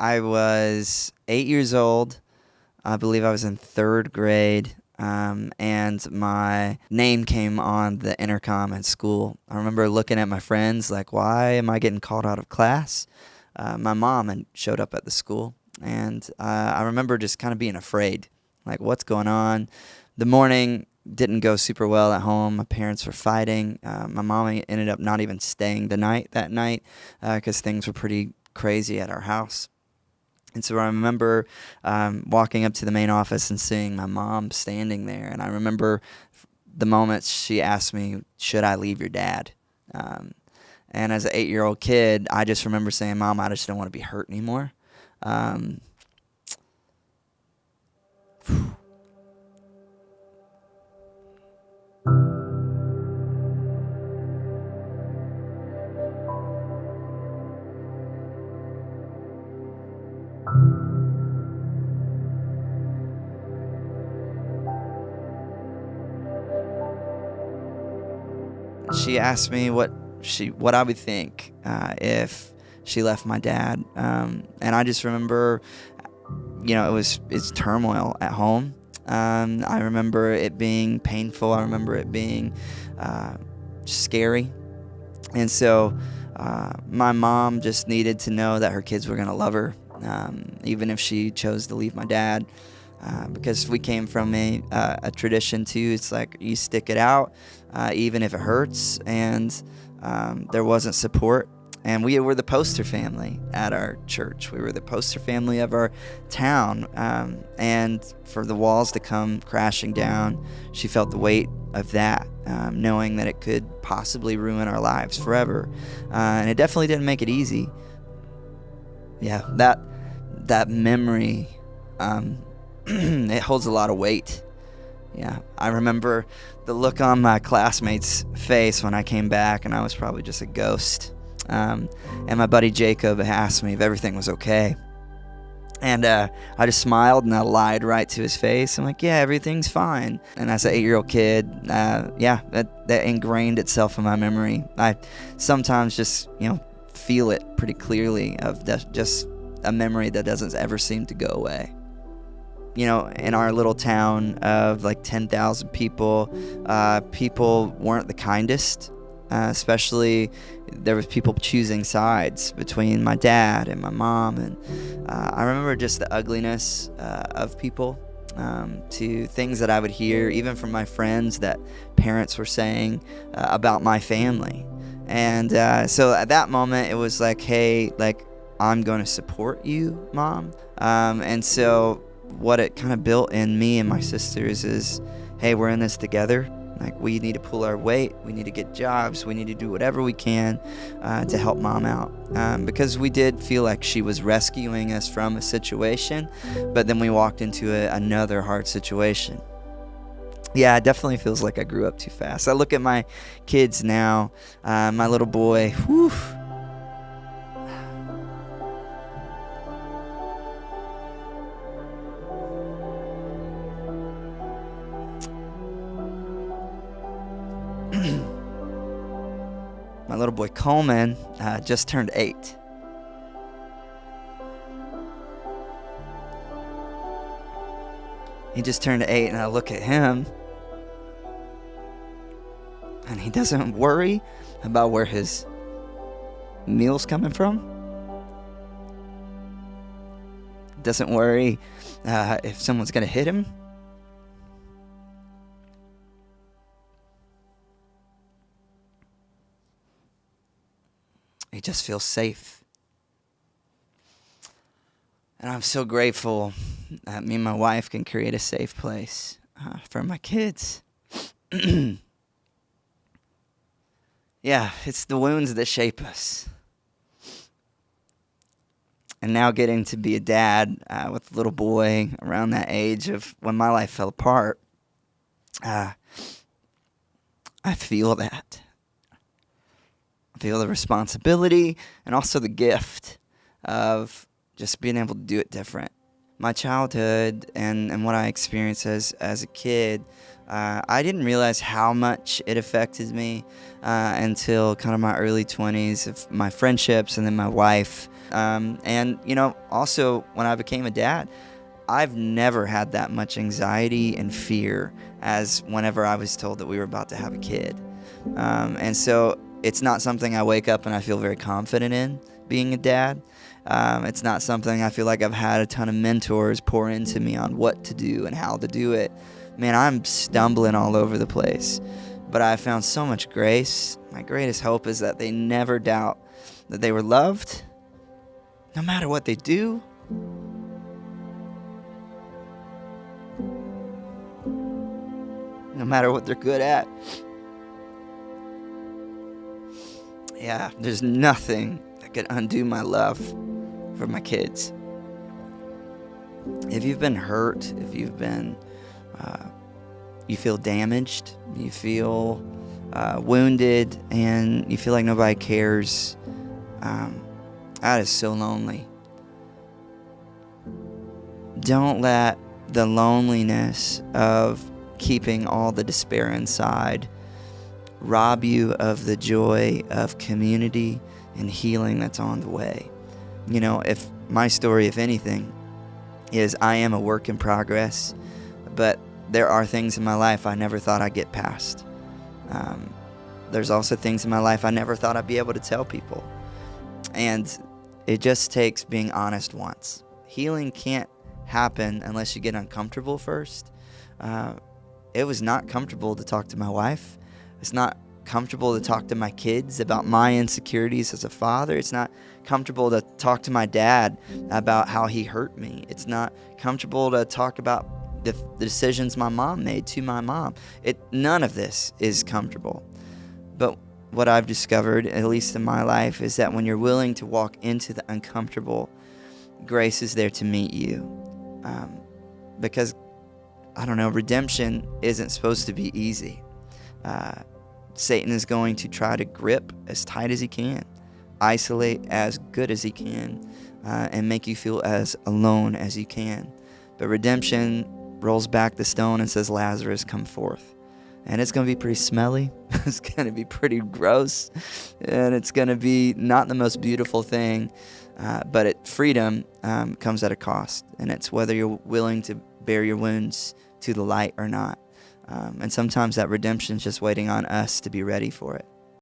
I was 8 years old. I believe I was in third grade, and my name came on the intercom at school. I remember looking at my friends like, why am I getting called out of class? My mom had showed up at the school, and I remember just kind of being afraid, like, what's going on? The morning didn't go super well at home. My parents were fighting. My mom ended up not even staying the night that night because things were pretty crazy at our house. And so I remember walking up to the main office and seeing my mom standing there. And I remember the moment she asked me, should I leave your dad? And as an 8-year-old kid, I just remember saying, Mom, I just don't want to be hurt anymore. She asked me what I would think if she left my dad, and I just remember, it's turmoil at home. I remember it being painful. I remember it being scary, and so my mom just needed to know that her kids were gonna love her, even if she chose to leave my dad. Because we came from a tradition too. It's like you stick it out, even if it hurts, and there wasn't support. And we were the poster family at our church. We were the poster family of our town. And for the walls to come crashing down, she felt the weight of that, knowing that it could possibly ruin our lives forever. And it definitely didn't make it easy. Yeah, that memory, it holds a lot of weight. Yeah, I remember the look on my classmate's face when I came back, and I was probably just a ghost. And my buddy Jacob asked me if everything was okay. And I just smiled and I lied right to his face. I'm like, yeah, everything's fine. And as an 8-year-old kid, that ingrained itself in my memory. I sometimes just, feel it pretty clearly of just a memory that doesn't ever seem to go away. In our little town of like 10,000 people, people weren't the kindest. Especially there was people choosing sides between my dad and my mom, and I remember just the ugliness of people, to things that I would hear even from my friends that parents were saying about my family. And so at that moment it was like, hey, like, I'm going to support you, Mom. And so what it kind of built in me and my sisters is, hey, we're in this together. Like, we need to pull our weight. We need to get jobs. We need to do whatever we can to help Mom out. Because we did feel like she was rescuing us from a situation, but then we walked into another hard situation. Yeah, it definitely feels like I grew up too fast. I look at my kids now, my little boy, whew. My little boy Coleman just turned 8. He just turned 8, and I look at him, and he doesn't worry about where his meal's coming from. Doesn't worry if someone's gonna hit him. He just feels safe. And I'm so grateful that me and my wife can create a safe place for my kids. Yeah, it's the wounds that shape us. And now getting to be a dad with a little boy around that age of when my life fell apart, I feel that. Feel the responsibility and also the gift of just being able to do it different. my childhood and what I experienced as a kid, I didn't realize how much it affected me until kind of my early 20s of my friendships and then my wife. And, also when I became a dad, I've never had that much anxiety and fear as whenever I was told that we were about to have a kid. And so it's not something I wake up and I feel very confident in, being a dad. It's not something I feel like I've had a ton of mentors pour into me on what to do and how to do it. Man, I'm stumbling all over the place. But I found so much grace. My greatest hope is that they never doubt that they were loved, no matter what they do. No matter what they're good at. Yeah, there's nothing that could undo my love for my kids. If you've been hurt, if you've been, you feel damaged, you feel wounded, and you feel like nobody cares, that is so lonely. Don't let the loneliness of keeping all the despair inside rob you of the joy of community and healing that's on the way. If my story, if anything, is I am a work in progress, but there are things in my life I never thought I'd get past. There's also things in my life I never thought I'd be able to tell people. And it just takes being honest once. Healing can't happen unless you get uncomfortable first. It was not comfortable to talk to my wife. It's not comfortable to talk to my kids about my insecurities as a father. It's not comfortable to talk to my dad about how he hurt me. It's not comfortable to talk about the decisions my mom made to my mom. None of this is comfortable. But what I've discovered, at least in my life, is that when you're willing to walk into the uncomfortable, grace is there to meet you. Because, redemption isn't supposed to be easy. Satan is going to try to grip as tight as he can, isolate as good as he can, and make you feel as alone as you can. But redemption rolls back the stone and says, Lazarus, come forth. And it's going to be pretty smelly. It's going to be pretty gross. And it's going to be not the most beautiful thing. But freedom comes at a cost. And it's whether you're willing to bear your wounds to the light or not. And sometimes that redemption is just waiting on us to be ready for it.